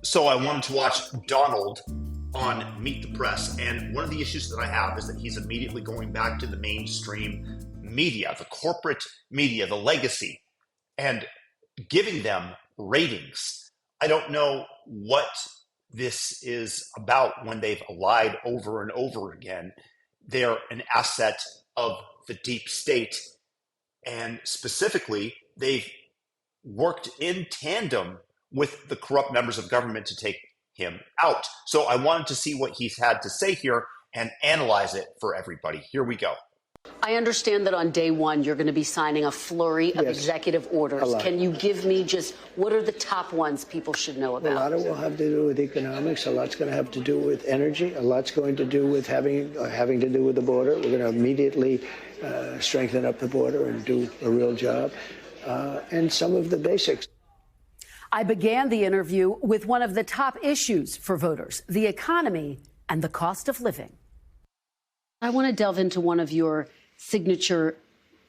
So I wanted to watch Donald on Meet the Press, and one of the issues that I have is that he's immediately going back to the mainstream media, the corporate media, the legacy, and giving them ratings. I don't know what this is about when they've lied over and over again. They're an asset of the deep state, and specifically, they've worked in tandem with the corrupt members of government to take him out. So I wanted to see what he's had to say here and analyze it for everybody. Here we go. I understand that on day one, you're going to be signing a flurry of executive orders. Can you give me just what are the top ones people should know about? A lot of it will have to do with economics. A lot's going to have to do with energy. A lot's going to do with having to do with the border. We're going to immediately strengthen up the border and do a real job. And some of the basics. I began the interview with one of the top issues for voters, the economy and the cost of living. I want to delve into one of your signature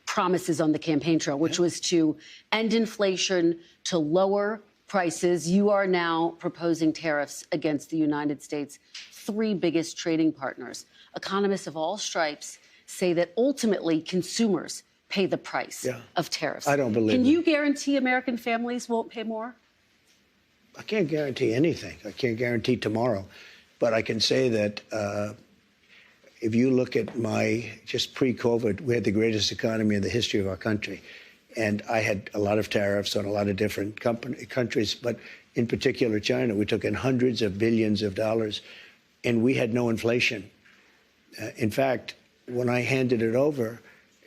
promises on the campaign trail, which was to end inflation, to lower prices. You are now proposing tariffs against the United States' three biggest trading partners. Economists of all stripes say that ultimately consumers pay the price of tariffs. I don't believe it. Can you guarantee American families won't pay more? I can't guarantee anything. I can't guarantee tomorrow. But I can say that if you look at just pre-COVID, we had the greatest economy in the history of our country. And I had a lot of tariffs on a lot of different countries, but in particular China. We took in hundreds of billions of dollars, and we had no inflation. In fact, when I handed it over,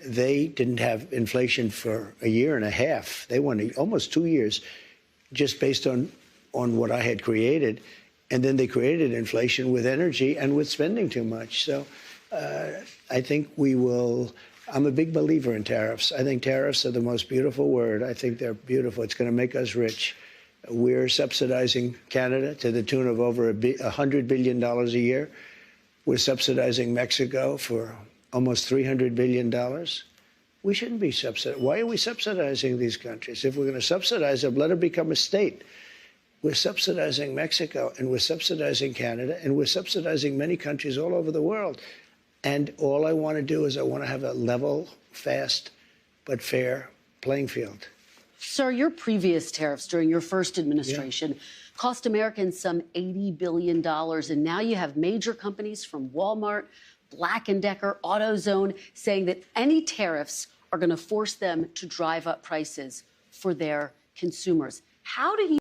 they didn't have inflation for a year and a half. They went almost 2 years just based on what I had created. And then they created inflation with energy and with spending too much. So I think I'm a big believer in tariffs. I think tariffs are the most beautiful word. I think they're beautiful. It's going to make us rich. We're subsidizing Canada to the tune of over $100 billion a year. We're subsidizing Mexico for almost $300 billion. We shouldn't be subsidizing. Why are we subsidizing these countries? If we're going to subsidize them, let them become a state. We're subsidizing Mexico, and we're subsidizing Canada, and we're subsidizing many countries all over the world. And all I want to do is I want to have a level, fast, but fair playing field. Sir, your previous tariffs during your first administration cost Americans some $80 billion. And now you have major companies from Walmart, Black & Decker, AutoZone saying that any tariffs are going to force them to drive up prices for their consumers. How do you...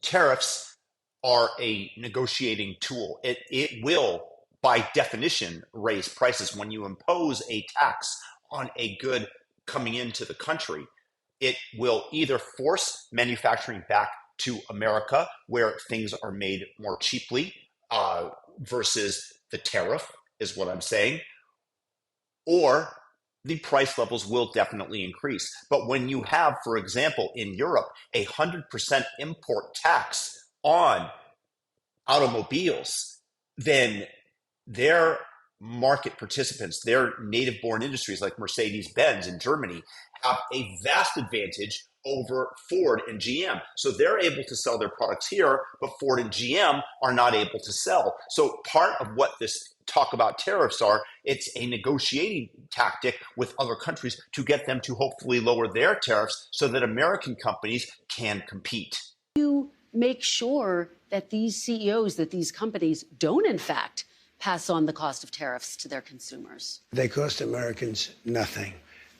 Tariffs are a negotiating tool. It will, by definition, raise prices. When you impose a tax on a good coming into the country, it will either force manufacturing back to America, where things are made more cheaply versus the tariff, is what I'm saying, or the price levels will definitely increase. But when you have, for example, in Europe, 100% import tax on automobiles, then their market participants, their native-born industries like Mercedes-Benz in Germany, have a vast advantage over Ford and GM. So they're able to sell their products here, but Ford and GM are not able to sell. So part of what this talk about tariffs are, it's a negotiating tactic with other countries to get them to hopefully lower their tariffs so that American companies can compete. You make sure that these CEOs, that these companies don't, in fact, pass on the cost of tariffs to their consumers? They cost Americans nothing.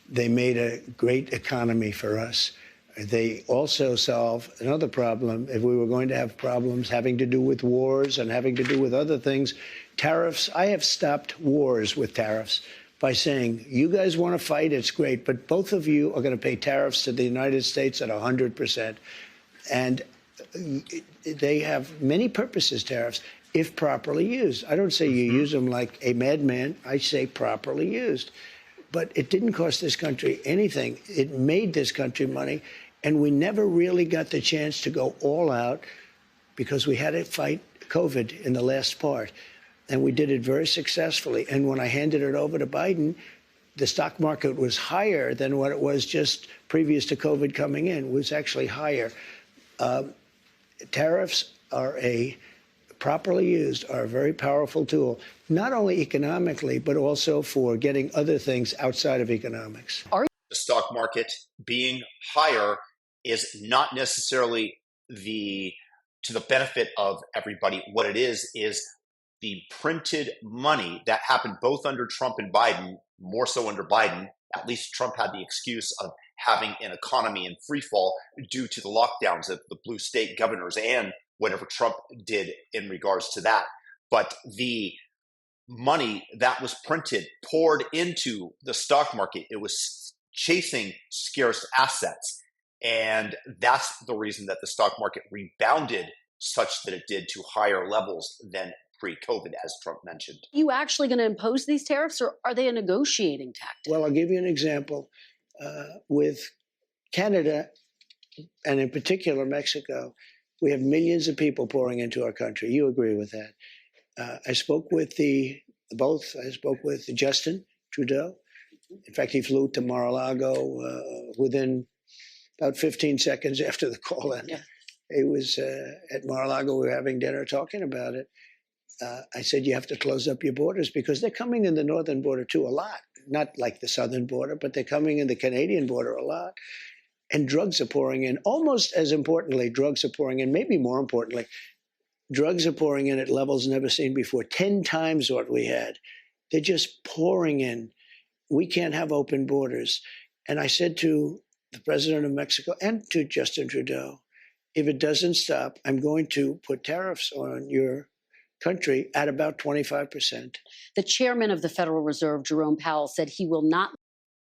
They made a great economy for us. They also solve another problem. If we were going to have problems having to do with wars and having to do with other things, tariffs, I have stopped wars with tariffs by saying, you guys want to fight, it's great, but both of you are going to pay tariffs to the United States at 100%. And they have many purposes, tariffs, if properly used. I don't say you use them like a madman. I say properly used. But it didn't cost this country anything. It made this country money. And we never really got the chance to go all out because we had to fight COVID in the last part. And we did it very successfully. And when I handed it over to Biden, the stock market was higher than what it was just previous to COVID coming in. It was actually higher. Tariffs properly used, are a very powerful tool, not only economically, but also for getting other things outside of economics. The stock market being higher is not necessarily to the benefit of everybody. What it is the printed money that happened both under Trump and Biden, more so under Biden. At least Trump had the excuse of having an economy in free fall due to the lockdowns of the blue state governors and whatever Trump did in regards to that. But the money that was printed poured into the stock market. It was chasing scarce assets. And that's the reason that the stock market rebounded such that it did to higher levels than pre-COVID, as Trump mentioned. Are you actually going to impose these tariffs, or are they a negotiating tactic? Well, I'll give you an example. With Canada, and in particular Mexico, we have millions of people pouring into our country. You agree with that? I spoke with I spoke with Justin Trudeau. In fact, he flew to Mar-a-Lago within about 15 seconds after the call ended. Yeah. He was at Mar-a-Lago. We were having dinner talking about it. I said, you have to close up your borders because they're coming in the northern border too a lot. Not like the southern border, but they're coming in the Canadian border a lot. And drugs are pouring in. Almost as importantly, drugs are pouring in, maybe more importantly, drugs are pouring in at levels never seen before, 10 times what we had. They're just pouring in. We can't have open borders. And I said to the president of Mexico and to Justin Trudeau, if it doesn't stop, I'm going to put tariffs on your country at about 25%. The chairman of the Federal Reserve, Jerome Powell, said he will not.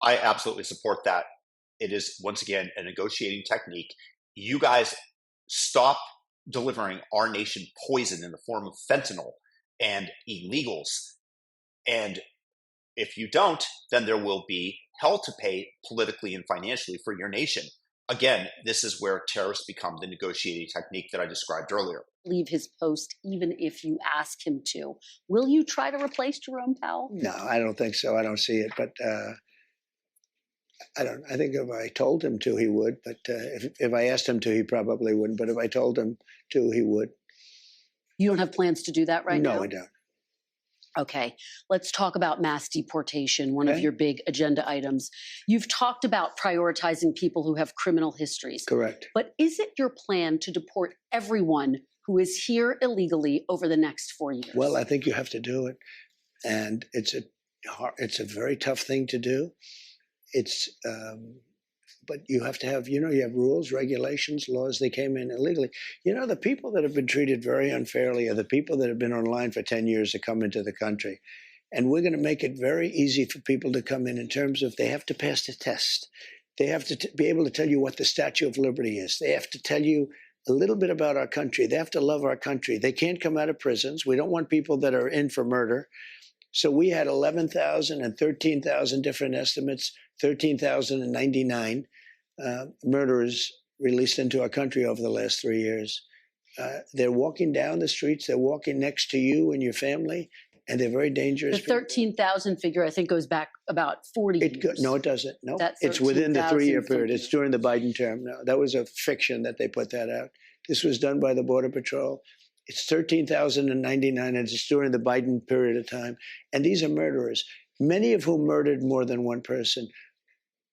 I absolutely support that. It is, once again, a negotiating technique. You guys stop delivering our nation poison in the form of fentanyl and illegals. And if you don't, then there will be hell to pay politically and financially for your nation. Again, this is where tariffs become the negotiating technique that I described earlier. Leave his post even if you ask him to. Will you try to replace Jerome Powell? No, I don't think so. I don't see it. But I don't. I think if I told him to, he would. But if I asked him to, he probably wouldn't. But if I told him to, he would. You don't have plans to do that right now? No, I don't. Okay, let's talk about mass deportation, one of your big agenda items. You've talked about prioritizing people who have criminal histories. Correct. But is it your plan to deport everyone who is here illegally over the next 4 years? Well, I think you have to do it. And it's a very tough thing to do. But you have to have, you have rules, regulations, laws. They came in illegally. The people that have been treated very unfairly are the people that have been online for 10 years to come into the country. And we're going to make it very easy for people to come in terms of they have to pass the test. They have to be able to tell you what the Statue of Liberty is. They have to tell you a little bit about our country. They have to love our country. They can't come out of prisons. We don't want people that are in for murder. So we had 11,000 and 13,000 different estimates, 13,099 murderers released into our country over the last 3 years. They're walking down the streets. They're walking next to you and your family, and they're very dangerous. The 13,000 figure, I think, goes back about 40 years. No, it doesn't. No, it's within the 3-year period. It's during the Biden term. No, that was a fiction that they put that out. This was done by the Border Patrol. It's 13,099, and it's during the Biden period of time. And these are murderers, many of whom murdered more than one person.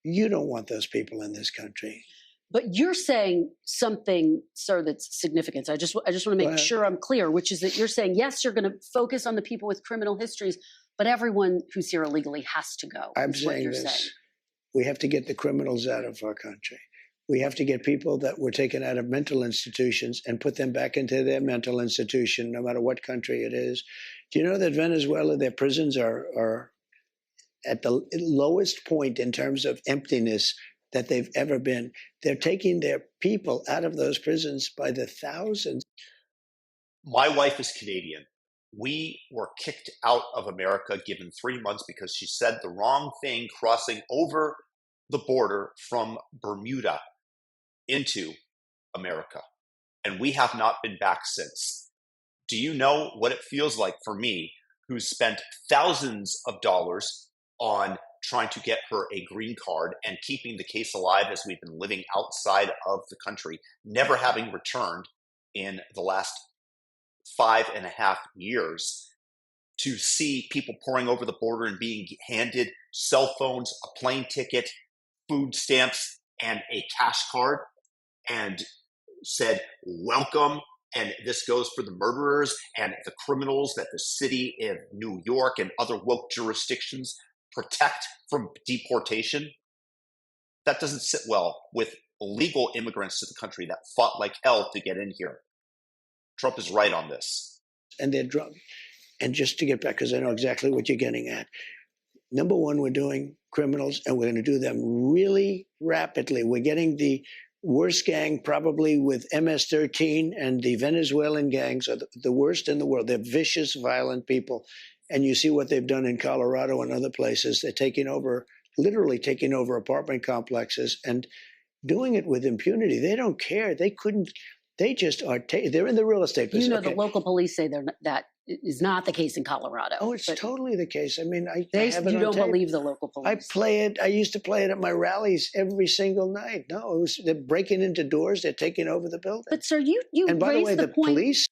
You don't want those people in this country. But you're saying something, sir, that's significant. I just want to make sure I'm clear, which is that you're saying, yes, you're going to focus on the people with criminal histories, but everyone who's here illegally has to go. I'm saying this. We have to get the criminals out of our country. We have to get people that were taken out of mental institutions and put them back into their mental institution, no matter what country it is. Do you know that Venezuela, their prisons are at the lowest point in terms of emptiness that they've ever been? They're taking their people out of those prisons by the thousands. My wife is Canadian. We were kicked out of America, given 3 months because she said the wrong thing crossing over the border from Bermuda into America. And we have not been back since. Do you know what it feels like for me, who spent thousands of dollars on trying to get her a green card and keeping the case alive as we've been living outside of the country, never having returned in the last 5.5 years to see people pouring over the border and being handed cell phones, a plane ticket, food stamps, and a cash card, and said, welcome. And this goes for the murderers and the criminals that the city of New York and other woke jurisdictions protect from deportation. That doesn't sit well with illegal immigrants to the country that fought like hell to get in here. Trump is right on this. And they're drunk. And just to get back, because I know exactly what you're getting at. Number one, we're doing criminals, and we're going to do them really rapidly. We're getting the worst gang probably with MS-13, and the Venezuelan gangs are the worst in the world. They're vicious, violent people. And you see what they've done in Colorado and other places. They're taking over, literally taking over apartment complexes and doing it with impunity. They don't care. They couldn't. They just are. They're in the real estate business. You know, the local police say that is not the case in Colorado. Oh, it's totally the case. I mean, I have it you on don't tape. Believe the local police. I play it. I used to play it at my rallies every single night. No, they're breaking into doors. They're taking over the building. But sir, you and by the way, the point. police.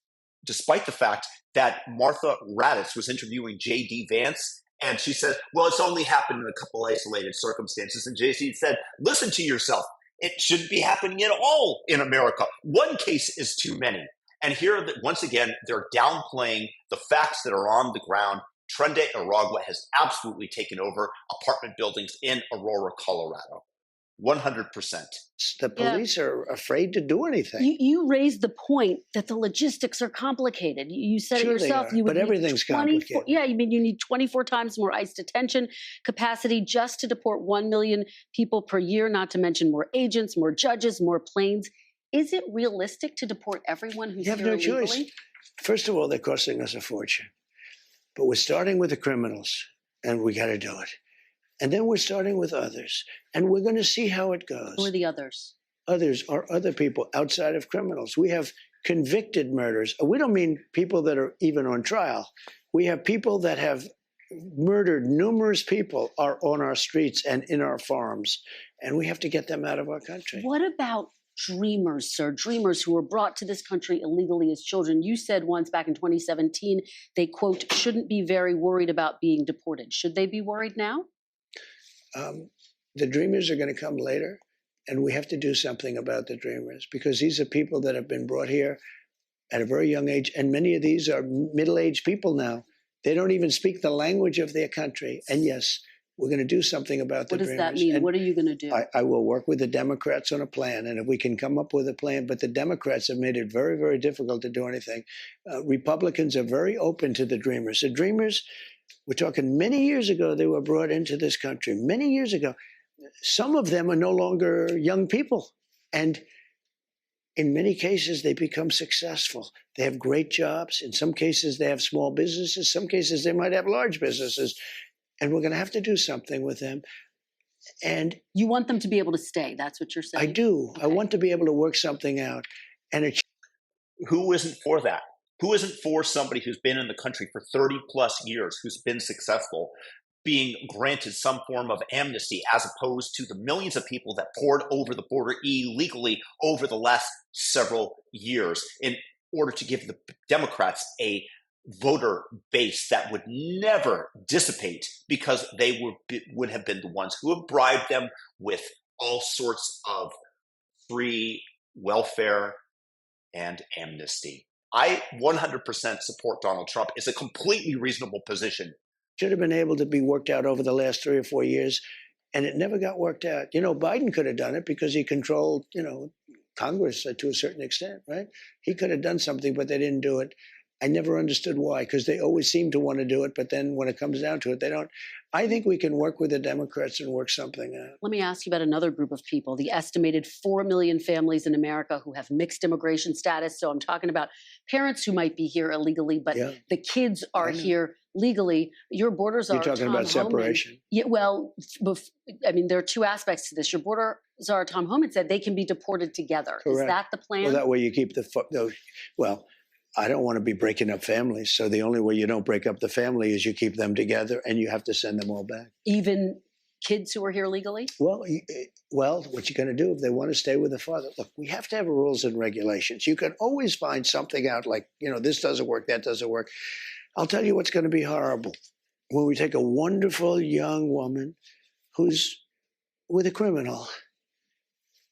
Despite the fact that Martha Raddatz was interviewing J.D. Vance, and she said, well, it's only happened in a couple isolated circumstances. And J.D. said, listen to yourself. It shouldn't be happening at all in America. One case is too many. And here, once again, they're downplaying the facts that are on the ground. Tren de Aragua has absolutely taken over apartment buildings in Aurora, Colorado. 100%. The police are afraid to do anything. You raised the point that the logistics are complicated. You said Sure it yourself. You would but everything's complicated. Yeah, you mean you need 24 times more ICE detention capacity just to deport 1 million people per year, not to mention more agents, more judges, more planes. Is it realistic to deport everyone who's here illegally? You have no choice. First of all, they're costing us a fortune. But we're starting with the criminals, and we got to do it. And then we're starting with others, and we're going to see how it goes. Who are the others? Others are other people outside of criminals. We have convicted murders. We don't mean people that are even on trial. We have people that have murdered numerous people are on our streets and in our farms, and we have to get them out of our country. What about dreamers, sir? Dreamers who were brought to this country illegally as children. You said once back in 2017, they, quote, shouldn't be very worried about being deported. Should they be worried now? The dreamers are going to come later, and we have to do something about the dreamers because these are people that have been brought here at a very young age, and many of these are middle-aged people now. They don't even speak the language of their country. And yes, we're going to do something about the dreamers. What does that mean? And what are you going to do? I will work with the Democrats on a plan, and if we can come up with a plan, but the Democrats have made it very, very difficult to do anything. Republicans are very open to the dreamers. The dreamers, we're talking many years ago, they were brought into this country, many years ago. Some of them are no longer young people. And in many cases, they become successful. They have great jobs. In some cases, they have small businesses. Some cases, they might have large businesses. And we're going to have to do something with them. And you want them to be able to stay. That's what you're saying. I do. Okay. I want to be able to work something out. And who isn't for that? Who isn't for somebody who's been in the country for 30 plus years, who's been successful, being granted some form of amnesty as opposed to the millions of people that poured over the border illegally over the last several years in order to give the Democrats a voter base that would never dissipate because they would have been the ones who have bribed them with all sorts of free welfare and amnesty. I 100% support Donald Trump. It's a completely reasonable position. Should have been able to be worked out over the last 3 or 4 years, and it never got worked out. You know, Biden could have done it because he controlled, Congress to a certain extent, right? He could have done something, but they didn't do it. I never understood why, because they always seem to want to do it, but then when it comes down to it, they don't. I think we can work with the Democrats and work something out. Let me ask you about another group of people, the estimated 4 million families in America who have mixed immigration status. So I'm talking about parents who might be here illegally, but the kids are here legally. Your borders are You're talking about separation. Yeah, well, I mean, there are two aspects to this. Your border czar, Tom Homan, said they can be deported together. Correct. Is that the plan? Well, that way you keep I don't want to be breaking up families. So the only way you don't break up the family is you keep them together and you have to send them all back. Even kids who are here legally? Well, what you're going to do if they want to stay with the father? Look, we have to have rules and regulations. You can always find something out like, this doesn't work, that doesn't work. I'll tell you what's going to be horrible. When we take a wonderful young woman who's with a criminal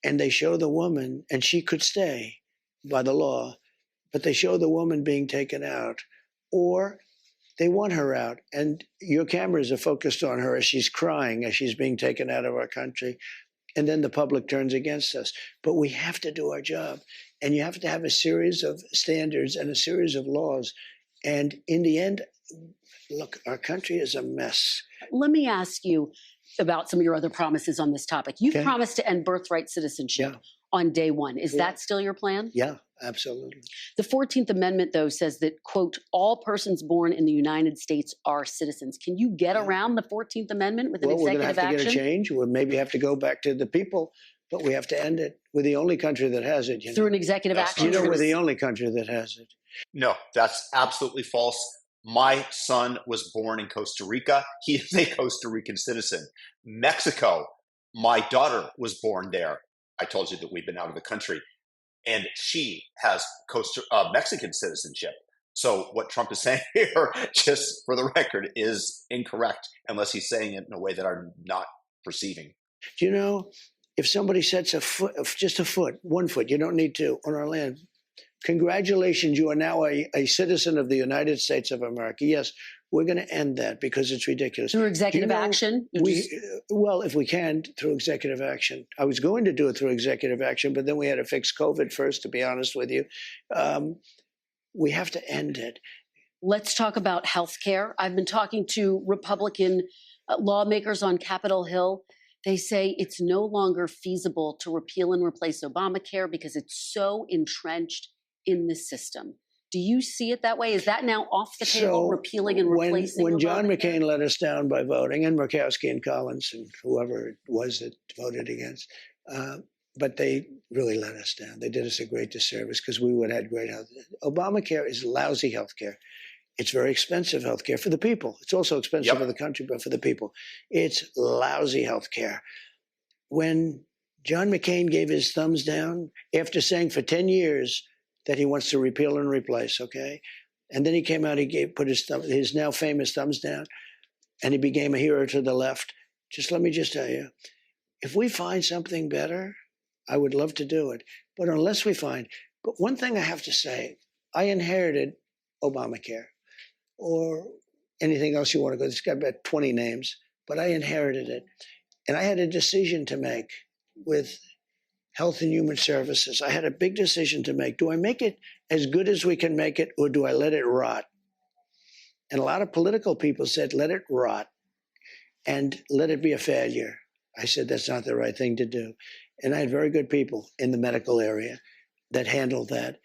and they show the woman, and she could stay by the law, but they show the woman being taken out, or they want her out, and your cameras are focused on her as she's crying, as she's being taken out of our country, and then the public turns against us. But we have to do our job, and you have to have a series of standards and a series of laws. And in the end, look, our country is a mess. Let me ask you about some of your other promises on this topic. You've promised to end birthright citizenship on day one. Is that still your plan? Yeah, absolutely. The 14th Amendment, though, says that, quote, all persons born in the United States are citizens. Can you get around the 14th Amendment with an executive action? We're going to have to get a change. We'll maybe have to go back to the people, but we have to end it. We're the only country that has it. Through an executive action? We're the only country that has it. No, that's absolutely false. My son was born in Costa Rica. He is a Costa Rican citizen. Mexico, my daughter was born there. I told you that we've been out of the country. And she has Mexican citizenship. So what Trump is saying here, just for the record, is incorrect, unless he's saying it in a way that I'm not perceiving. Do you know, if somebody sets a foot, just a foot, 1 foot, you don't need to, on our land, congratulations, you are now a citizen of the United States of America. Yes, we're going to end that because it's ridiculous. Through executive action? Well, if we can, through executive action. I was going to do it through executive action, but then we had to fix COVID first, to be honest with you. We have to end it. Let's talk about health care. I've been talking to Republican lawmakers on Capitol Hill. They say it's no longer feasible to repeal and replace Obamacare because it's so entrenched in the system. Do you see it that way? Is that now off the table, repealing and replacing? When John McCain let us down by voting, and Murkowski and Collins and whoever it was that voted against, but they really let us down. They did us a great disservice because we would have had great health. Obamacare is lousy health care. It's very expensive health care for the people. It's also expensive for the country, but for the people, it's lousy health care. When John McCain gave his thumbs down after saying for 10 years that he wants to repeal and replace, okay? And then he came out, put his now famous thumbs down, and he became a hero to the left. Let me tell you, if we find something better, I would love to do it. But but one thing I have to say, I inherited Obamacare, or anything else you want to go. It's got about 20 names, but I inherited it. And I had a decision to make with Health and Human Services. I had a big decision to make. Do I make it as good as we can make it, or do I let it rot? And a lot of political people said, let it rot and let it be a failure. I said, that's not the right thing to do. And I had very good people in the medical area that handled that.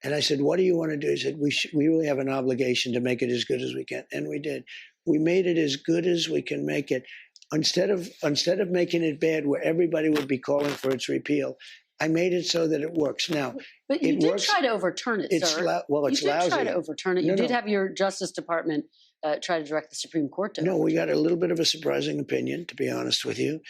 And I said, what do you want to do? He said, we really have an obligation to make it as good as we can. And we did. We made it as good as we can make it. Instead of making it bad where everybody would be calling for its repeal, I made it so that it works. Now, but you did try to overturn it, sir. It's lousy. You did try to overturn it. You did have your Justice Department try to direct the Supreme Court to overturn it. We got a little bit of a surprising opinion, to be honest with you.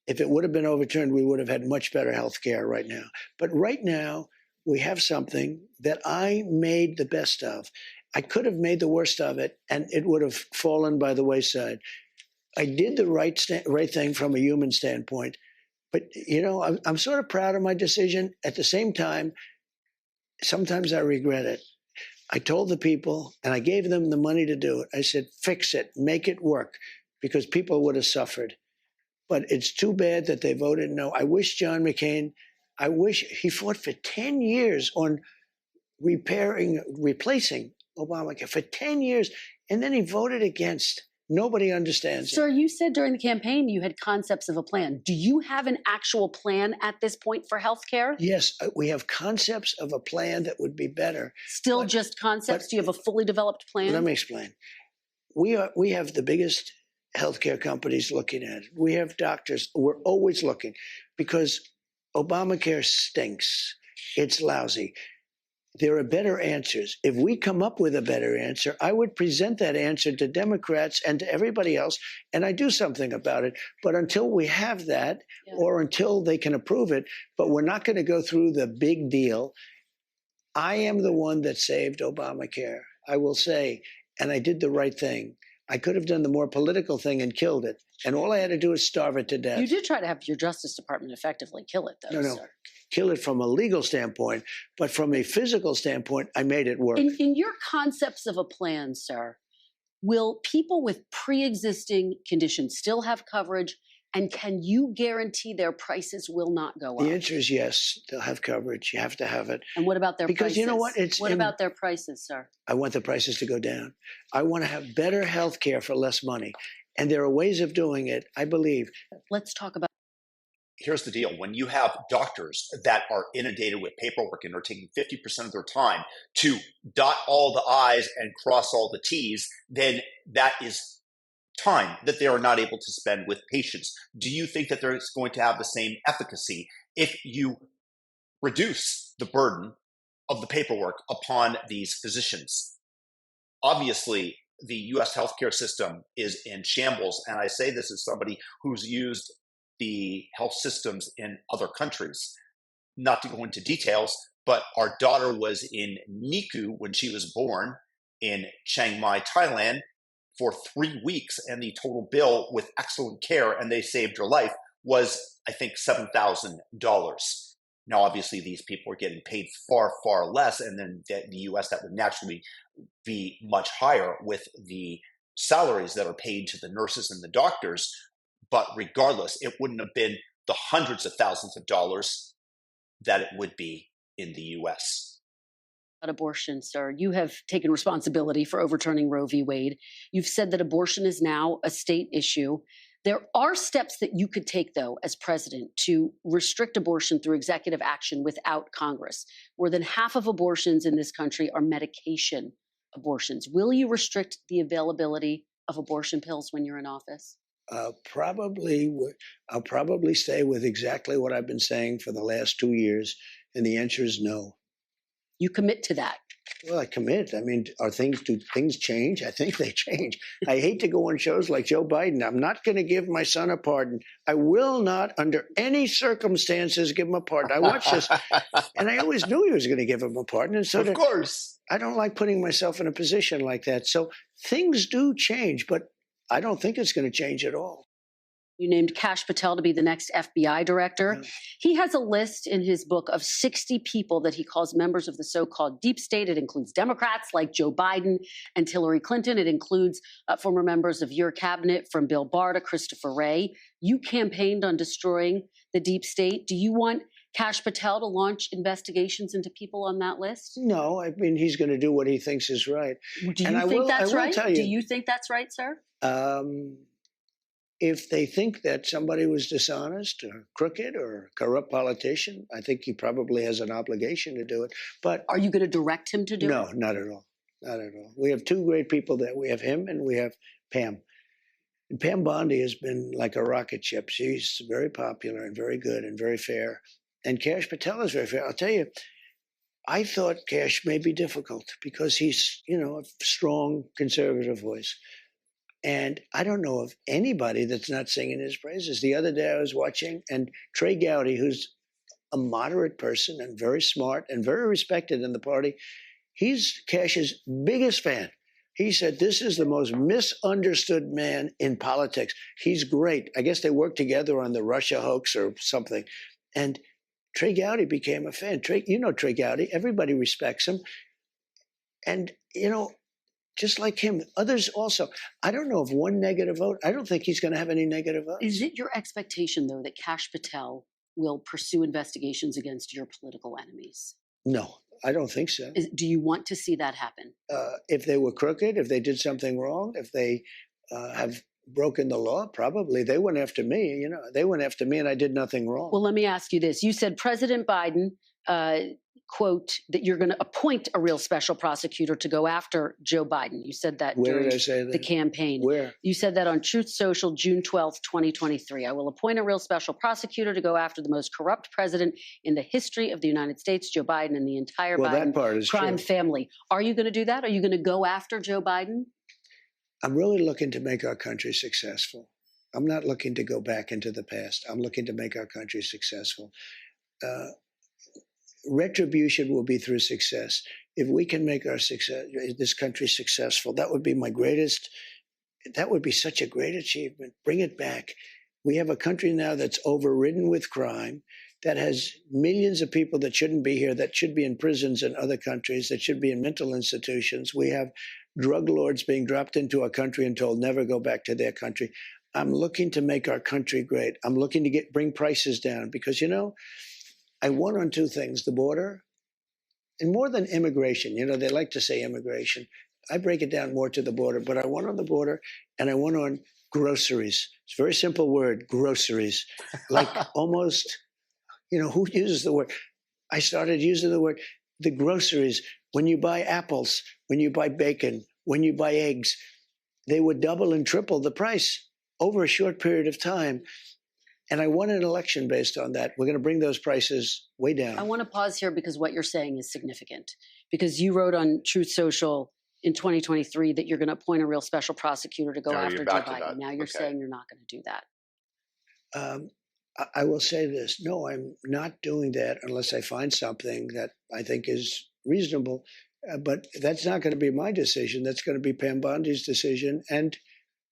If it would have been overturned, we would have had much better health care right now. But right now, we have something that I made the best of. I could have made the worst of it, and it would have fallen by the wayside. I did the right thing from a human standpoint. But, I'm sort of proud of my decision. At the same time, sometimes I regret it. I told the people, and I gave them the money to do it. I said, fix it, make it work, because people would have suffered. But it's too bad that they voted no. I wish John McCain, he fought for 10 years on replacing Obamacare for 10 years, and then he voted against. Nobody understands it. Sir, you said during the campaign you had concepts of a plan. Do you have an actual plan at this point for health care? Yes, we have concepts of a plan that would be better. Still just concepts? Do you have a fully developed plan? Let me explain. We have the biggest healthcare companies looking at it. We have doctors. We're always looking because Obamacare stinks. It's lousy. there are better answers. If we come up with a better answer, I would present that answer to Democrats and to everybody else, and I do something about it. But until we have that, or until they can approve it, but we're not going to go through the big deal. I am the one that saved Obamacare, I will say, and I did the right thing. I could have done the more political thing and killed it. And all I had to do is starve it to death. You did try to have your Justice Department effectively kill it, though, No. sir. Kill it from a legal standpoint, but from a physical standpoint, I made it work. In your concepts of a plan, sir, will people with pre-existing conditions still have coverage? And can you guarantee their prices will not go up? The answer is yes. They'll have coverage. You have to have it. And what about their prices? Because you know what? What about their prices, sir? I want the prices to go down. I want to have better health care for less money. And there are ways of doing it, I believe. Let's talk about. Here's the deal. When you have doctors that are inundated with paperwork and are taking 50% of their time to dot all the I's and cross all the T's, then that is time that they are not able to spend with patients. Do you think that there's going to have the same efficacy if you reduce the burden of the paperwork upon these physicians? Obviously, the U.S. healthcare system is in shambles, and I say this as somebody who's used the health systems in other countries. Not to go into details, but our daughter was in NICU when she was born in Chiang Mai, Thailand, for 3 weeks, and the total bill with excellent care, and they saved her life, was, I think, $7,000. Now, obviously, these people are getting paid far, far less, and then the U.S., that would naturally be much higher with the salaries that are paid to the nurses and the doctors. But regardless, it wouldn't have been the hundreds of thousands of dollars that it would be in the U.S. Abortion, sir. You have taken responsibility for overturning Roe v. Wade. You've said that abortion is now a state issue. There are steps that you could take, though, as president to restrict abortion through executive action without Congress. More than half of abortions in this country are medication abortions. Will you restrict the availability of abortion pills when you're in office? I'll probably stay with exactly what I've been saying for the last 2 years, and the answer is no. You commit to that? Well, I commit. I mean, do things change? I think they change. I hate to go on shows like Joe Biden. I'm not going to give my son a pardon. I will not, under any circumstances, give him a pardon. I watched this, and I always knew he was going to give him a pardon. And so, of course, I don't like putting myself in a position like that. So things do change, but I don't think it's going to change at all. You named Kash Patel to be the next FBI director. Yeah. He has a list in his book of 60 people that he calls members of the so-called deep state. It includes Democrats like Joe Biden and Hillary Clinton. It includes former members of your cabinet, from Bill Barr to Christopher Wray. You campaigned on destroying the deep state. Do you want Kash Patel to launch investigations into people on that list? No, I mean, he's going to do what he thinks is right. Do you think that's right? Do you think that's right, sir? If they think that somebody was dishonest or crooked or a corrupt politician, I think he probably has an obligation to do it. But are you going to direct him to do it? No, not at all. Not at all. We have two great people there. We have him and we have Pam. And Pam Bondi has been like a rocket ship. She's very popular and very good and very fair. And Kash Patel is very fair. I'll tell you, I thought Kash may be difficult because he's, a strong conservative voice. And I don't know of anybody that's not singing his praises. The other day I was watching, and Trey Gowdy, who's a moderate person and very smart and very respected in the party, he's Kash's biggest fan. He said, this is the most misunderstood man in politics. He's great. I guess they worked together on the Russia hoax or something. And Trey Gowdy became a fan. Trey Gowdy. Everybody respects him. And, just like him, others also. I don't know of one negative vote. I don't think he's going to have any negative votes. Is it your expectation, though, that Kash Patel will pursue investigations against your political enemies? No, I don't think so. Do you want to see that happen? If they were crooked, if they did something wrong, if they have broken the law, probably. They went after me, They went after me and I did nothing wrong. Well, let me ask you this. You said President Biden quote, that you're going to appoint a real special prosecutor to go after Joe Biden. You said that Where during did I say that? the campaign. Where? You said that on Truth Social, June 12th, 2023. I will appoint a real special prosecutor to go after the most corrupt president in the history of the United States, Joe Biden, and the entire Biden that part is crime true. family. Are you going to do that? Are you going to go after Joe Biden? I'm really looking to make our country successful. I'm not looking to go back into the past. I'm looking to make our country successful. Retribution will be through success. If we can make this country successful, that would be that would be such a great achievement. Bring it back. We have a country now that's overridden with crime, that has millions of people that shouldn't be here, that should be in prisons in other countries, that should be in mental institutions. We have drug lords being dropped into our country and told never go back to their country. I'm looking to make our country great. I'm looking to bring prices down because, I won on two things, the border and more than immigration. They like to say immigration. I break it down more to the border, but I won on the border and I won on groceries. It's a very simple word, groceries. Like almost, who uses the word? I started using the word, the groceries. When you buy apples, when you buy bacon, when you buy eggs, they would double and triple the price over a short period of time. And I won an election based on that. We're going to bring those prices way down. I want to pause here because what you're saying is significant. Because you wrote on Truth Social in 2023 that you're going to appoint a real special prosecutor to go after Joe Biden. Now you're saying you're not going to do that. I will say this. No, I'm not doing that unless I find something that I think is reasonable. But that's not going to be my decision. That's going to be Pam Bondi's decision and,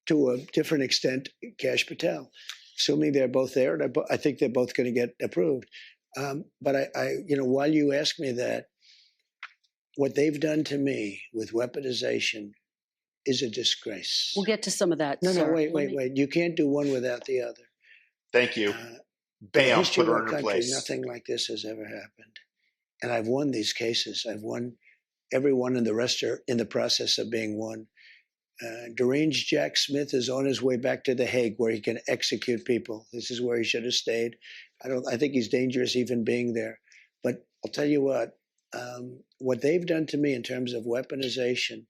to a different extent, Kash Patel. Assuming they're both there, and I think they're both going to get approved. But while you ask me that, what they've done to me with weaponization is a disgrace. We'll get to some of that. No, sir. wait. You can't do one without the other. Thank you. Bam, put her in her place. Nothing like this has ever happened. And I've won these cases. I've won every one, and the rest are in the process of being won. Deranged Jack Smith is on his way back to The Hague, where he can execute people. This is where he should have stayed. I think he's dangerous even being there. But I'll tell you what they've done to me in terms of weaponization,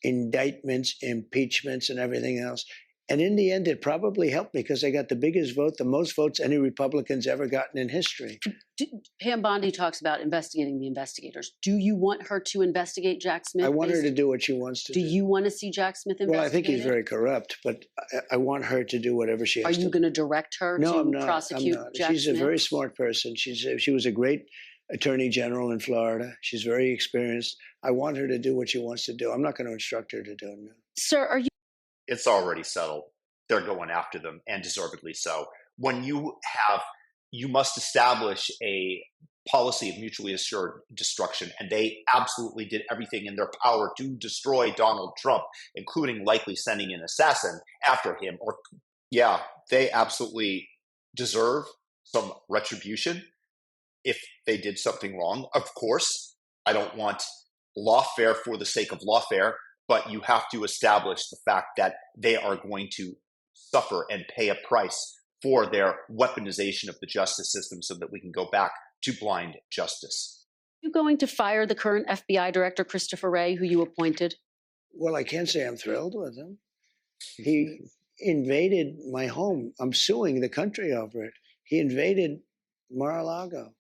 indictments, impeachments, and everything else. And in the end, it probably helped me because I got the biggest vote, the most votes any Republican's ever gotten in history. Pam Bondi talks about investigating the investigators. Do you want her to investigate Jack Smith? I want her to do what she wants to do. Do you want to see Jack Smith investigated? Well, I think he's very corrupt, but I want her to do whatever she has to do. Are you going to direct her to prosecute Jack Smith? She's a very smart person. She was a great attorney general in Florida. She's very experienced. I want her to do what she wants to do. I'm not going to instruct her to do it. No. Sir, are you? It's already settled. They're going after them, and deservedly so. When you must establish a policy of mutually assured destruction, and they absolutely did everything in their power to destroy Donald Trump, including likely sending an assassin after him. They absolutely deserve some retribution if they did something wrong. Of course, I don't want lawfare for the sake of lawfare, but you have to establish the fact that they are going to suffer and pay a price for their weaponization of the justice system so that we can go back to blind justice. Are you going to fire the current FBI director, Christopher Wray, who you appointed? Well, I can't say I'm thrilled with him. He invaded my home. I'm suing the country over it. He invaded Mar-a-Lago.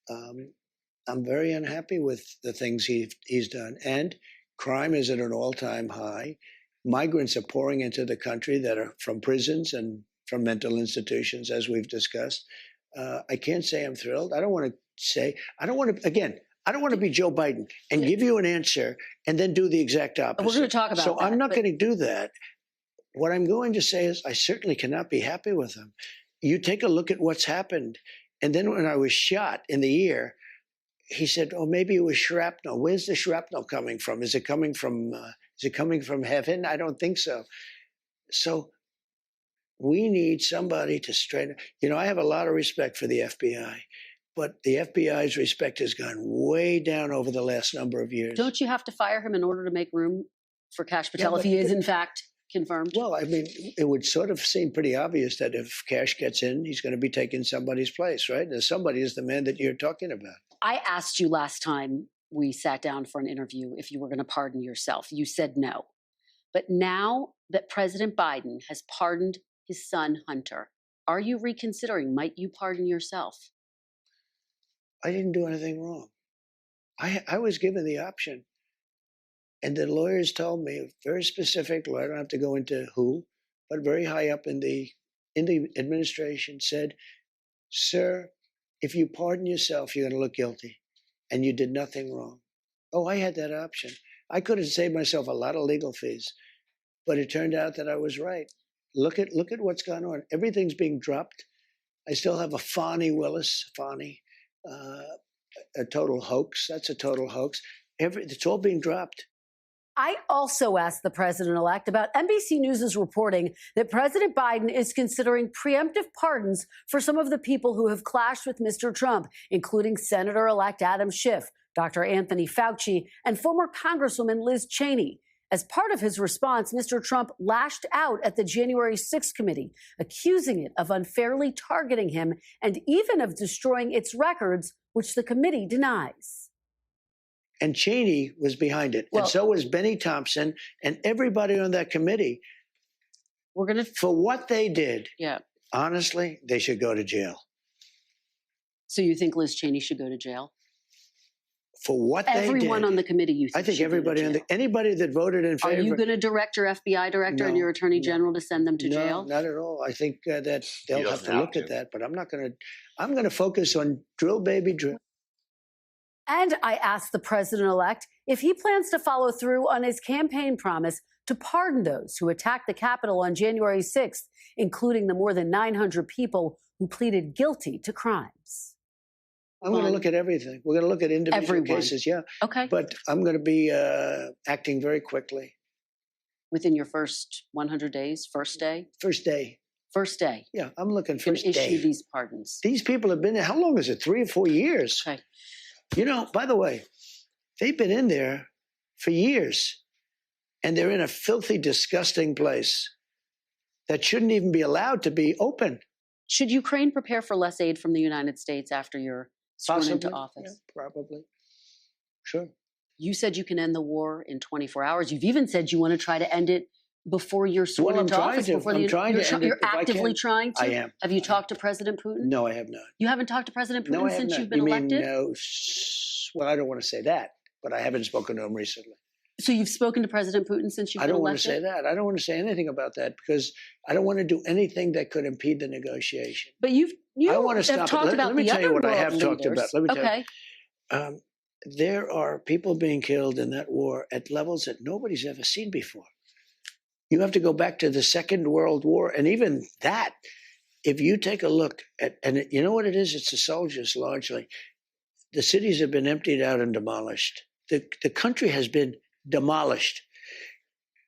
I'm very unhappy with the things he's done. And crime is at an all-time high. Migrants are pouring into the country that are from prisons and from mental institutions, as we've discussed. I can't say I'm thrilled. I don't want to be Joe Biden and give you an answer and then do the exact opposite. We're going to talk about that. I'm not going to do that. What I'm going to say is I certainly cannot be happy with him. You take a look at what's happened. And then when I was shot in the ear, he said, "Oh, maybe it was shrapnel. Where's the shrapnel coming from? Is it coming from heaven? I don't think so." So we need somebody to straighten. I have a lot of respect for the FBI, but the FBI's respect has gone way down over the last number of years. Don't you have to fire him in order to make room for Kash Patel if he is in fact confirmed? Well, I mean, it would sort of seem pretty obvious that if Kash gets in, he's going to be taking somebody's place, right? And somebody is the man that you're talking about. I asked you last time we sat down for an interview if you were going to pardon yourself. You said no. But now that President Biden has pardoned his son, Hunter, are you reconsidering? Might you pardon yourself? I didn't do anything wrong. I was given the option. And the lawyers told me, a very specific lawyer, I don't have to go into who, but very high up in the administration said, sir, if you pardon yourself, you're going to look guilty. And you did nothing wrong. Oh, I had that option. I could have saved myself a lot of legal fees, but it turned out that I was right. Look at what's gone on. Everything's being dropped. I still have a Fani Willis, a total hoax. That's a total hoax. It's all being dropped. I also asked the president-elect about NBC News' reporting that President Biden is considering preemptive pardons for some of the people who have clashed with Mr. Trump, including Senator-elect Adam Schiff, Dr. Anthony Fauci, and former Congresswoman Liz Cheney. As part of his response, Mr. Trump lashed out at the January 6th committee, accusing it of unfairly targeting him and even of destroying its records, which the committee denies. And Cheney was behind it. Well, and so was Benny Thompson and everybody on that committee. For what they did, honestly, they should go to jail. So you think Liz Cheney should go to jail? For what they did. Everyone on the committee, you think I think everybody anybody that voted in favor. Are you going to direct your FBI director and your attorney general to send them to jail? No, not at all. I think that they'll have to look at that, but I'm not going to. I'm going to focus on drill, baby, drill. And I asked the president-elect if he plans to follow through on his campaign promise to pardon those who attacked the Capitol on January 6th, including the more than 900 people who pleaded guilty to crimes. I'm going to look at everything. We're going to look at individual cases, Okay. But I'm going to be acting very quickly. Within your first 100 days, first day? First day. First day. Yeah, I'm looking first day. Issue these pardons. These people have been there. How long is it? 3 or 4 years? Okay. You know, by the way, they've been in there for years, and they're in a filthy, disgusting place that shouldn't even be allowed to be open. Should Ukraine prepare for less aid from the United States after you're sworn into office? Yeah, probably. Sure. You said you can end the war in 24 hours. You've even said you want to try to end it before you're sworn into office. You're actively trying to? I am. Have you talked to President Putin? No, I have not. You haven't talked to President Putin since you've been elected? No. Well, I don't want to say that, but I haven't spoken to him recently. So you've spoken to President Putin since you've been elected? I don't want to say that. I don't want to say anything about that because I don't want to do anything that could impede the negotiation. But you I want to stop talked it. about Let me tell you what I have talked about. Let me tell you. There are people being killed in that war at levels that nobody's ever seen before. You have to go back to the Second World War. And even that, if you take a look at, and you know what it is? It's the soldiers largely. The cities have been emptied out and demolished. The country has been demolished.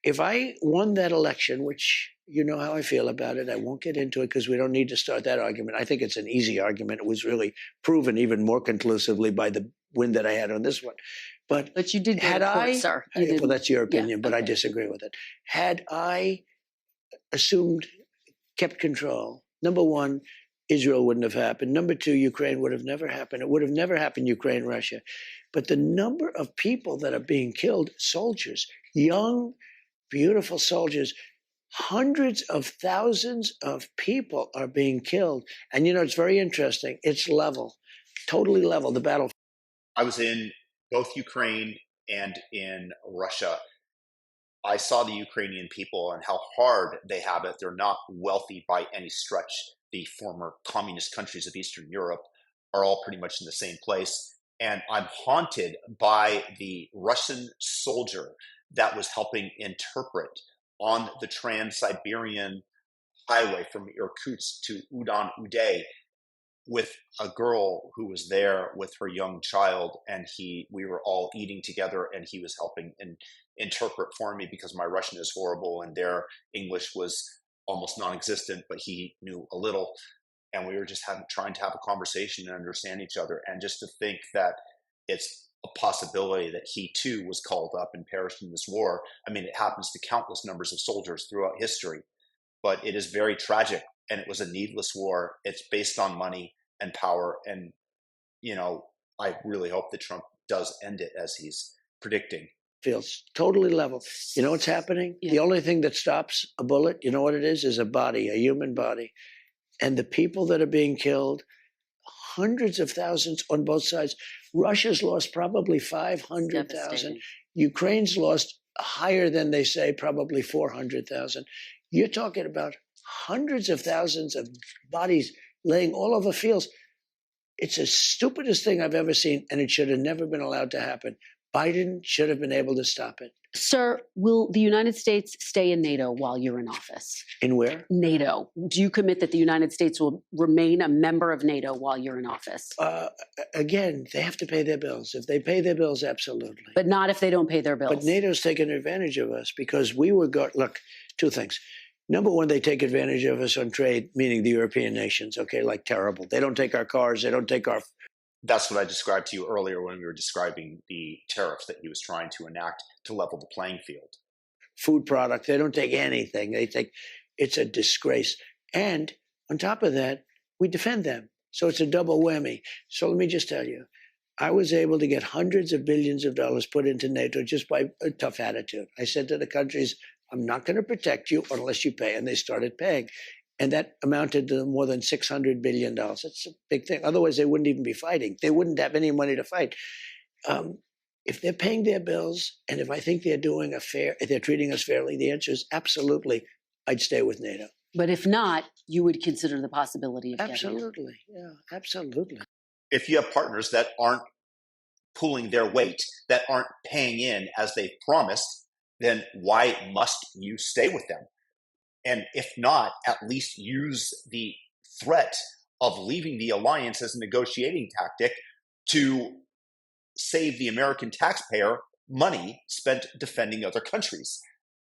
If I won that election, which you know how I feel about it, I won't get into it because we don't need to start that argument. I think it's an easy argument. It was really proven even more conclusively by the win that I had on this one. But you did get a court, sir. Well, that's your opinion, but I disagree with it. Had I kept control, number one, Israel wouldn't have happened. Number two, Ukraine would have never happened. It would have never happened, Ukraine, Russia. But the number of people that are being killed, soldiers, young, beautiful soldiers, hundreds of thousands of people are being killed. And, you know, it's very interesting. It's level, totally level, the battlefield. I was in both Ukraine and in Russia. I saw the Ukrainian people and how hard they have it. They're not wealthy by any stretch. The former communist countries of Eastern Europe are all pretty much in the same place. And I'm haunted by the Russian soldier that was helping interpret on the Trans-Siberian highway from Irkutsk to Ulan-Ude with a girl who was there with her young child, and we were all eating together, and he was helping and interpret for me because my Russian is horrible and their English was almost non-existent, but he knew a little, and we were just trying to have a conversation and understand each other, and just to think that it's a possibility that he too was called up and perished in this war. I mean, it happens to countless numbers of soldiers throughout history, but it is very tragic. And it was a needless war. It's based on money and power. And, you know, I really hope that Trump does end it as he's predicting. Feels totally level. You know what's happening? Yeah. The only thing that stops a bullet, you know what it is a body, a human body. And the people that are being killed, hundreds of thousands on both sides. Russia's lost probably 500,000. Ukraine's lost higher than they say, probably 400,000. You're talking about hundreds of thousands of bodies laying all over fields. It's the stupidest thing I've ever seen, and it should have never been allowed to happen. Biden should have been able to stop it. Sir, will the United States stay in NATO while you're in office? In where? NATO. Do you commit that the United States will remain a member of NATO while you're in office? Again, they have to pay their bills. If they pay their bills, absolutely. But not if they don't pay their bills. But NATO's taken advantage of us because we were look, two things. Number one, they take advantage of us on trade, meaning the European nations, okay, like terrible. They don't take our cars. They don't take our... That's what I described to you earlier when we were describing the tariffs that he was trying to enact to level the playing field. Food product. They don't take anything. They take... It's a disgrace. And on top of that, we defend them. So it's a double whammy. So let me just tell you, I was able to get hundreds of billions of dollars put into NATO just by a tough attitude. I said to the countries, I'm not going to protect you unless you pay. And they started paying. And that amounted to more than $600 billion. That's a big thing. Otherwise, they wouldn't even be fighting. They wouldn't have any money to fight. If they're paying their bills, and if I think they're doing if they're treating us fairly, the answer is absolutely, I'd stay with NATO. But if not, you would consider the possibility of absolutely, yeah, absolutely. If you have partners that aren't pulling their weight, that aren't paying in as they promised, then why must you stay with them? And if not, at least use the threat of leaving the alliance as a negotiating tactic to save the American taxpayer money spent defending other countries.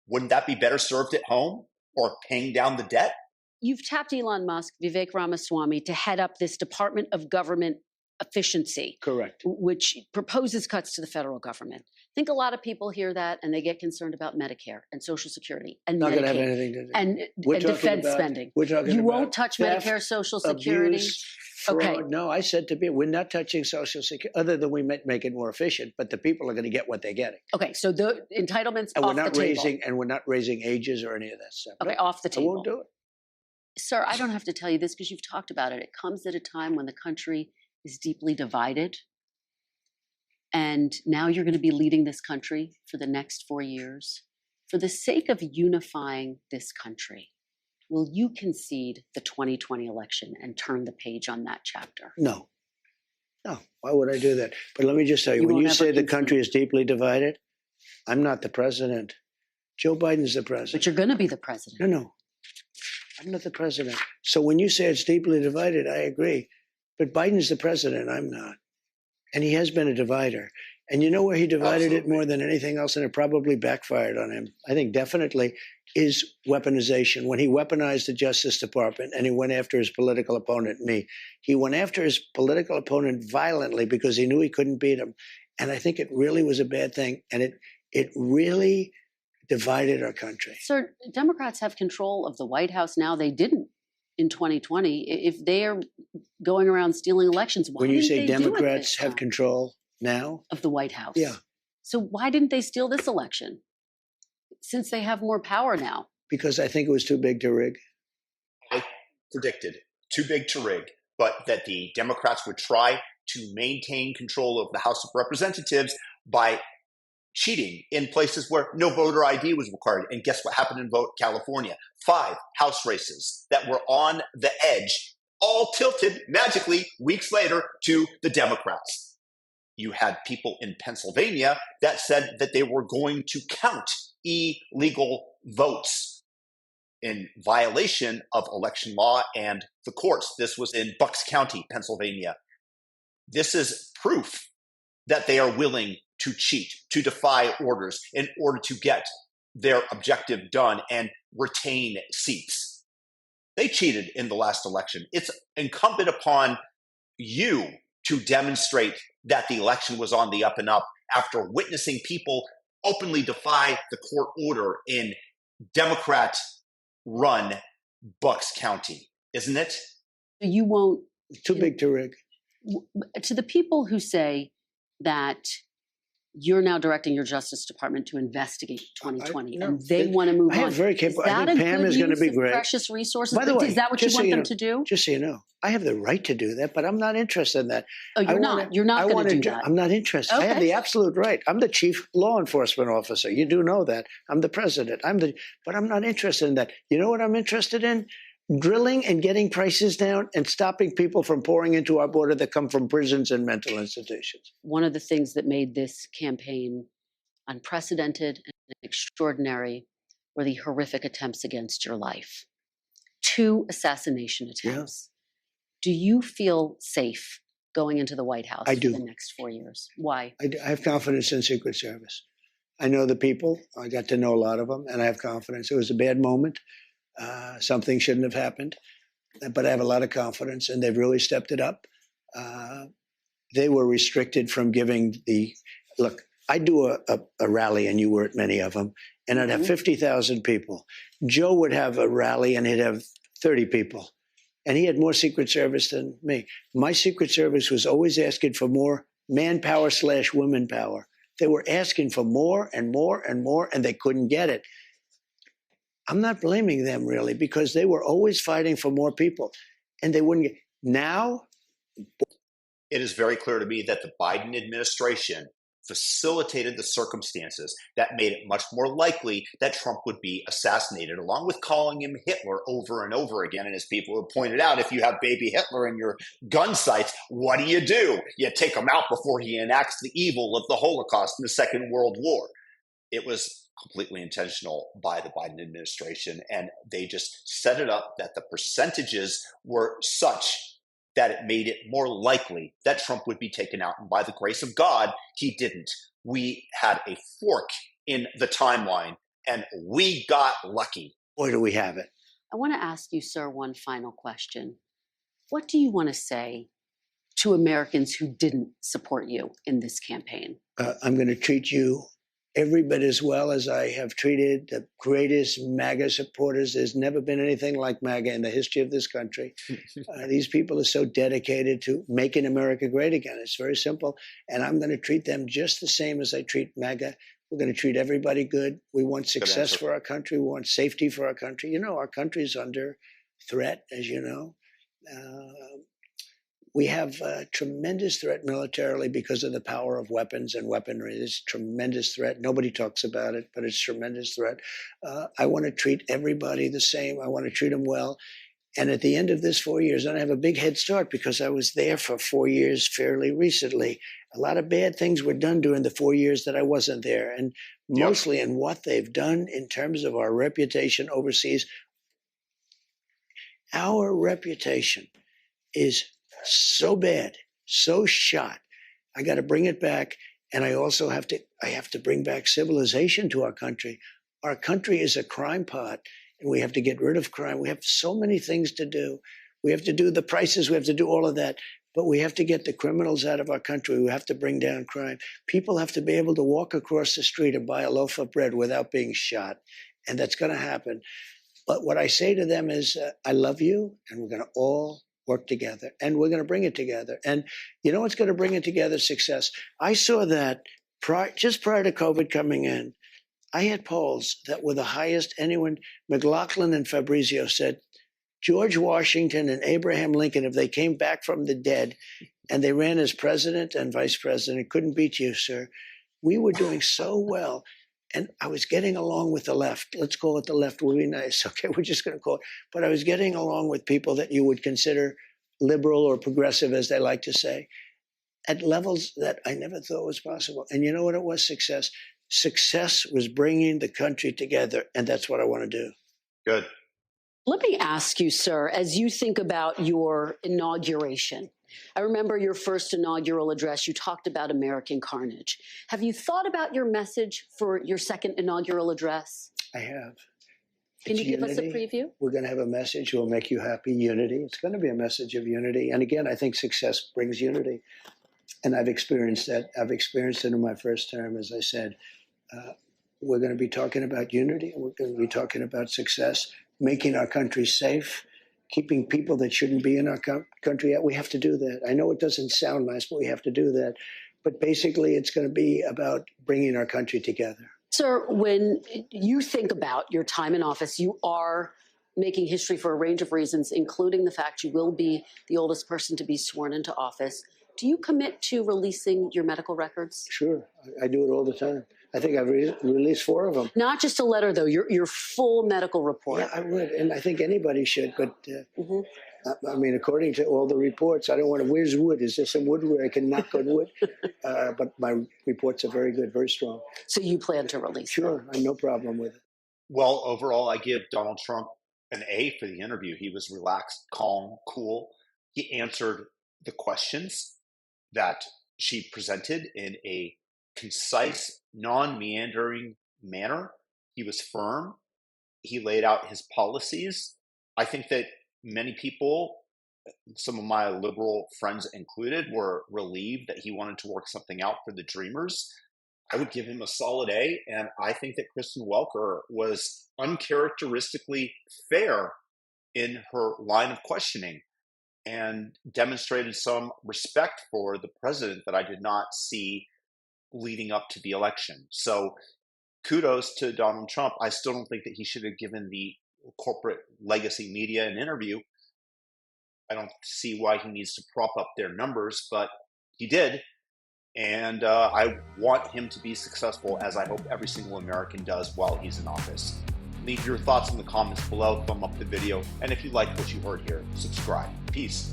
Wouldn't that be better served at home or paying down the debt? You've tapped Elon Musk, Vivek Ramaswamy, to head up this Department of Government Efficiency. Correct. Which proposes cuts to the federal government. I think a lot of people hear that and they get concerned about Medicare and Social Security and not Medicaid going to have anything to do. and defense spending. We're talking you about won't touch Medicare, Social Security. Abuse, fraud. Okay. No, I said to people, we're not touching Social Security, other than we might make it more efficient. But the people are going to get what they're getting. Okay, so the entitlements and off we're not the raising, table. and we're not raising ages or any of that stuff. Okay, no, off the table. I won't do it. Sir, I don't have to tell you this because you've talked about it. It comes at a time when the country is deeply divided. And now you're going to be leading this country for the next 4 years. For the sake of unifying this country, will you concede the 2020 election and turn the page on that chapter? No. No. Why would I do that? But let me just tell you, when you say the country is deeply divided, I'm not the president. Joe Biden's the president. But you're going to be the president. No. I'm not the president. So when you say it's deeply divided, I agree. But Biden's the president. I'm not. And he has been a divider. And you know where he divided it more than anything else, and it probably backfired on him, I think definitely, is weaponization. When he weaponized the Justice Department and he went after his political opponent, me, he went after his political opponent violently because he knew he couldn't beat him. And I think it really was a bad thing. And it really divided our country. Sir, Democrats have control of the White House now. They didn't in 2020. If they are going around stealing elections, why when you didn't say they do it Democrats this have time? control now Of the White House. Yeah. So why didn't they steal this election? Since they have more power now. Because I think it was too big to rig. I predicted too big to rig, but that the Democrats would try to maintain control of the House of Representatives by cheating in places where no voter ID was required. And guess what happened in California? 5 House races that were on the edge, all tilted magically weeks later to the Democrats. You had people in Pennsylvania that said that they were going to count illegal votes in violation of election law and the courts. This was in Bucks County, Pennsylvania. This is proof that they are willing to cheat, to defy orders in order to get their objective done and retain seats. They cheated in the last election. It's incumbent upon you to demonstrate that the election was on the up and up after witnessing people openly defy the court order in Democrat-run Bucks County, isn't it? You won't. Too big to rig. To the people who say that you're now directing your Justice Department to investigate 2020, and they want to move on. Very capable. I think Pam is going to be great. Precious resources. By the way, is that what you want them to do? Just so you know, I have the right to do that, but I'm not interested in that. Oh, you're not. You're not going to do that. I'm not interested. Okay. I have the absolute right. I'm the chief law enforcement officer. You do know that. I'm the president. But I'm not interested in that. You know what I'm interested in? Drilling and getting prices down and stopping people from pouring into our border that come from prisons and mental institutions. One of the things that made this campaign unprecedented and extraordinary were the horrific attempts against your life. 2 assassination attempts. Yeah. Do you feel safe going into the White House for the next 4 years? Why? I have confidence in Secret Service. I know the people. I got to know a lot of them, and I have confidence. It was a bad moment. Something shouldn't have happened, but I have a lot of confidence, and they've really stepped it up. They were restricted from giving look, I do a rally, and you were at many of them, and I'd have 50,000 people. Joe would have a rally, and he'd have 30 people, and he had more Secret Service than me. My Secret Service was always asking for more manpower / women power. They were asking for more and more and more, and they couldn't get it. I'm not blaming them, really, because they were always fighting for more people, and they wouldn't get. Now, it is very clear to me that the Biden administration facilitated the circumstances that made it much more likely that Trump would be assassinated, along with calling him Hitler over and over again. And as people have pointed out, if you have baby Hitler in your gun sights, what do? You take him out before he enacts the evil of the Holocaust and the Second World War. It was completely intentional by the Biden administration, and they just set it up that the percentages were such that it made it more likely that Trump would be taken out. And by the grace of God, he didn't. We had a fork in the timeline, and we got lucky. Boy, do we have it. I want to ask you, sir, one final question. What do you want to say to Americans who didn't support you in this campaign? I'm going to treat you every bit as well as I have treated the greatest MAGA supporters. There's never been anything like MAGA in the history of this country. These people are so dedicated to making America great again. It's very simple. And I'm going to treat them just the same as I treat MAGA. We're going to treat everybody good. We want success for our country. We want safety for our country. You know, our country is under threat, as you know. We have a tremendous threat militarily because of the power of weapons and weaponry. It's a tremendous threat. Nobody talks about it, but it's a tremendous threat. I want to treat everybody the same. I want to treat them well. And at the end of this 4 years, and I have a big head start because I was there for 4 years fairly recently. A lot of bad things were done during the 4 years that I wasn't there, and mostly in what they've done in terms of our reputation overseas. Our reputation is so bad, so shot. I got to bring it back, and I also have to bring back civilization to our country. Our country is a crime pot, and we have to get rid of crime. We have so many things to do. We have to do the prices. We have to do all of that. But we have to get the criminals out of our country. We have to bring down crime. People have to be able to walk across the street and buy a loaf of bread without being shot, and that's going to happen. But what I say to them is, I love you, and we're going to all work together, and we're going to bring it together. And you know what's going to bring it together? Success. I saw that just prior to COVID coming in, I had polls that were the highest anyone. McLaughlin and Fabrizio said, George Washington and Abraham Lincoln, if they came back from the dead and they ran as president and vice president, couldn't beat you, sir. We were doing so well. And I was getting along with the left. Let's call it the left. Will be nice. Okay, we're just going to call it. But I was getting along with people that you would consider liberal or progressive, as they like to say, at levels that I never thought was possible. And you know what it was? Success. Success was bringing the country together, and that's what I want to do. Good. Let me ask you, sir, as you think about your inauguration, I remember your first inaugural address, you talked about American carnage. Have you thought about your message for your second inaugural address? I have. Can you give us a preview? We're going to have a message that will make you happy, unity. It's going to be a message of unity. And again, I think success brings unity. And I've experienced that. I've experienced it in my first term, as I said. We're going to be talking about unity, and we're going to be talking about success, making our country safe, keeping people that shouldn't be in our country out. We have to do that. I know it doesn't sound nice, but we have to do that. But basically, it's going to be about bringing our country together. Sir, when you think about your time in office, you are making history for a range of reasons, including the fact you will be the oldest person to be sworn into office. Do you commit to releasing your medical records? Sure. I do it all the time. I think I've released 4 of them. Not just a letter, though, your full medical report. Yeah, I would. And I think anybody should. But, I mean, according to all the reports, I don't want to, where's wood? Is there some wood where I can knock on wood? But my reports are very good, very strong. So you plan to release Sure. them? I have no problem with it. Well, overall, I give Donald Trump an A for the interview. He was relaxed, calm, cool. He answered the questions that she presented in a concise, non-meandering manner. He was firm. He laid out his policies. I think that many people, some of my liberal friends included, were relieved that he wanted to work something out for the Dreamers. I would give him a solid A, and I think that Kristen Welker was uncharacteristically fair in her line of questioning and demonstrated some respect for the president that I did not see leading up to the election. So kudos to Donald Trump. I still don't think that he should have given the corporate legacy media an interview. I don't see why he needs to prop up their numbers, but he did. And I want him to be successful, as I hope every single American does while he's in office. Leave your thoughts in the comments below, thumb up the video, and if you liked what you heard here, subscribe. Peace.